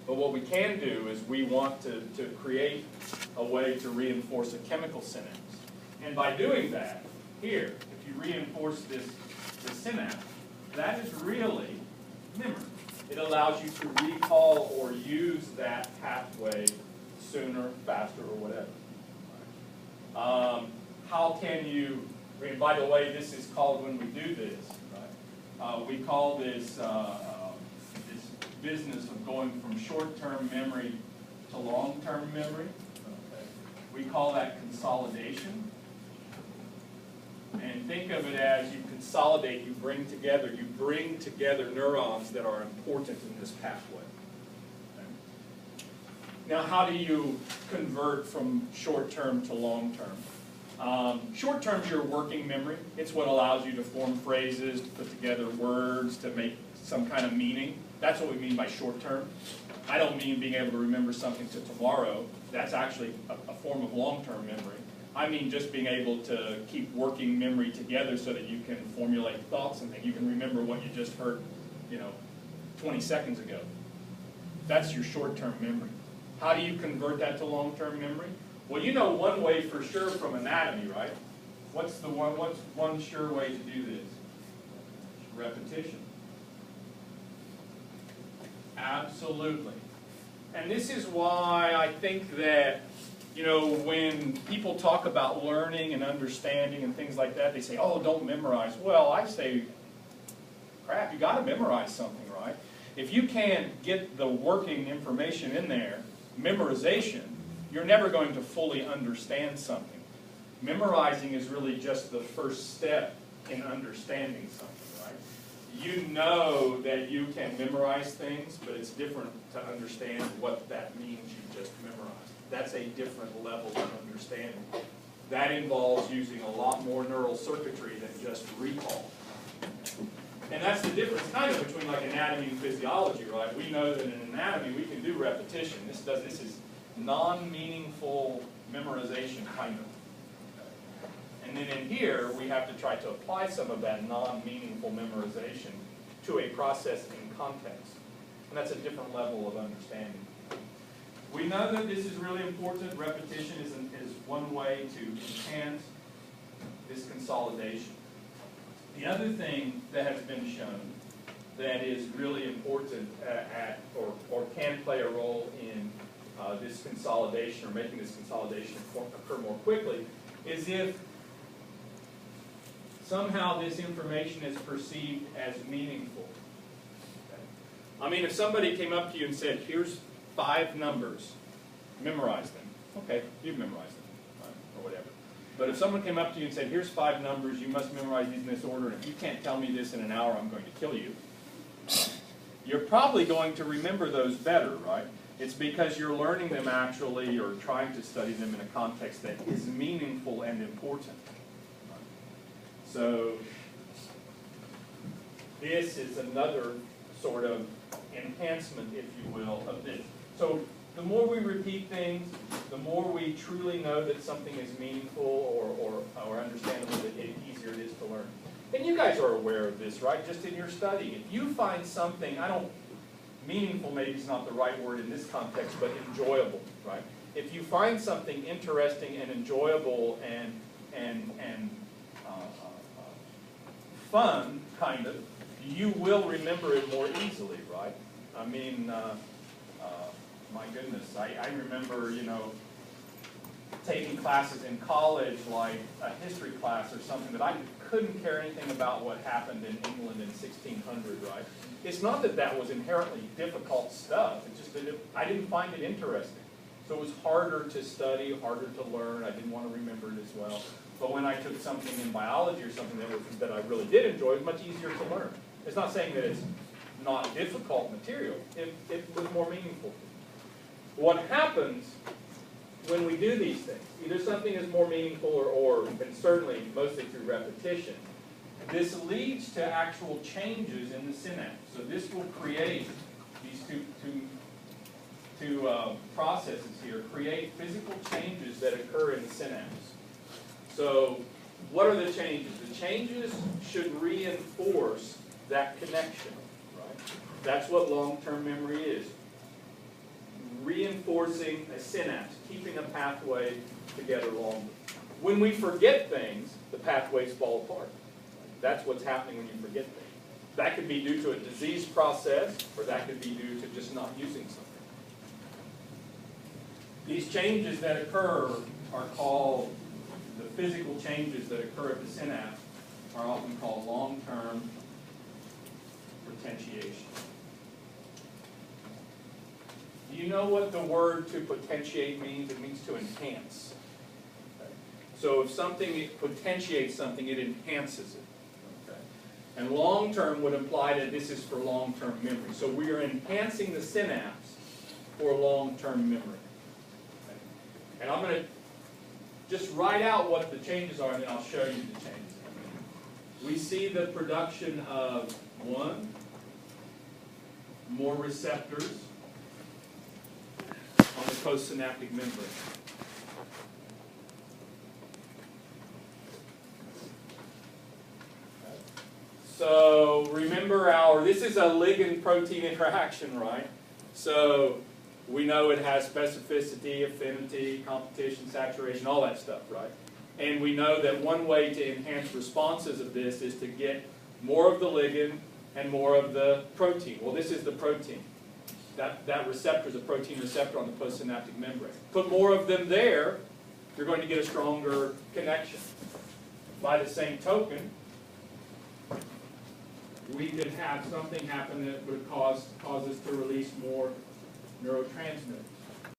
But what we can do is we want to create a way to reinforce a chemical synapse. And by doing that, here, if you reinforce this synapse, that is really memory. It allows you to recall or use that pathway sooner, faster, or whatever. How can you, and by the way, this is called, when we do this, right? We call this this business of going from short-term memory to long-term memory. Okay. We call that consolidation. And think of it as you consolidate, you bring together neurons that are important in this pathway. Okay. Now, how do you convert from short-term to long-term? Short-term is your working memory. It's what allows you to form phrases, to put together words, to make some kind of meaning. That's what we mean by short-term. I don't mean being able to remember something to tomorrow. That's actually a form of long-term memory. I mean just being able to keep working memory together so that you can formulate thoughts and things. You can remember what you just heard, 20 seconds ago. That's your short-term memory. How do you convert that to long-term memory? Well, you know one way for sure from anatomy, right? What's one sure way to do this? Repetition. Absolutely. And this is why I think that, when people talk about learning and understanding and things like that, they say, oh, don't memorize. Well, I say, crap, you got to memorize something, right? If you can't get the working information in there, memorization, you're never going to fully understand something. Memorizing is really just the first step in understanding something, right? You know that you can memorize things, but it's different to understand what that means you just memorized. That's a different level of understanding. That involves using a lot more neural circuitry than just recall. And that's the difference kind of between like anatomy and physiology, right? We know that in anatomy we can do repetition. This is non-meaningful memorization kind of. And then in here we have to try to apply some of that non-meaningful memorization to a process in context. And that's a different level of understanding. We know that this is really important. Repetition is one way to enhance this consolidation. The other thing that has been shown that is really important or can play a role in this consolidation or making this consolidation occur more quickly is if somehow this information is perceived as meaningful. Okay. I mean, if somebody came up to you and said, here's 5 numbers, memorize them. Okay, you've memorized them, right, or whatever. But if someone came up to you and said, here's 5 numbers, you must memorize these in this order, and if you can't tell me this in an hour, I'm going to kill you. You're probably going to remember those better, right? It's because you're learning them actually or trying to study them in a context that is meaningful and important. Right? So this is another sort of enhancement, if you will, of this. So the more we repeat things, the more we truly know that something is meaningful or understandable, the easier it is to learn. And you guys are aware of this, right? Just in your study. If you find something, meaningful maybe is not the right word in this context, but enjoyable, right? If you find something interesting and enjoyable and fun, kind of, you will remember it more easily, right? I mean, my goodness, I remember, taking classes in college, like a history class or something, that I couldn't care anything about what happened in England in 1600, right? It's not that that was inherently difficult stuff. It's just that I didn't find it interesting. So it was harder to study, harder to learn. I didn't want to remember it as well. But when I took something in biology or something that I really did enjoy, it was much easier to learn. It's not saying that it's not difficult material. It was more meaningful. What happens when we do these things, either something is more meaningful and certainly mostly through repetition, this leads to actual changes in the synapse. So this will create these two processes here, create physical changes that occur in the synapse. So what are the changes? The changes should reinforce that connection, right? That's what long-term memory is. reinforcing a synapse, keeping a pathway together longer. When we forget things, the pathways fall apart. That's what's happening when you forget things. That could be due to a disease process, or that could be due to just not using something. These changes that occur are called, the physical changes that occur at the synapse are often called long-term potentiation. Do you know what the word to potentiate means? It means to enhance. Okay. So if something potentiates something, it enhances it. Okay. And long-term would imply that this is for long-term memory. So we are enhancing the synapse for long-term memory. Okay. And I'm going to just write out what the changes are, and then I'll show you the changes. We see the production of, one, more receptors on the postsynaptic membrane. So remember this is a ligand-protein interaction, right? So we know it has specificity, affinity, competition, saturation, all that stuff, right? And we know that one way to enhance responses of this is to get more of the ligand and more of the protein. Well, this is the protein. That receptor is a protein receptor on the postsynaptic membrane. Put more of them there, you're going to get a stronger connection. By the same token, we could have something happen that would cause us to release more neurotransmitters.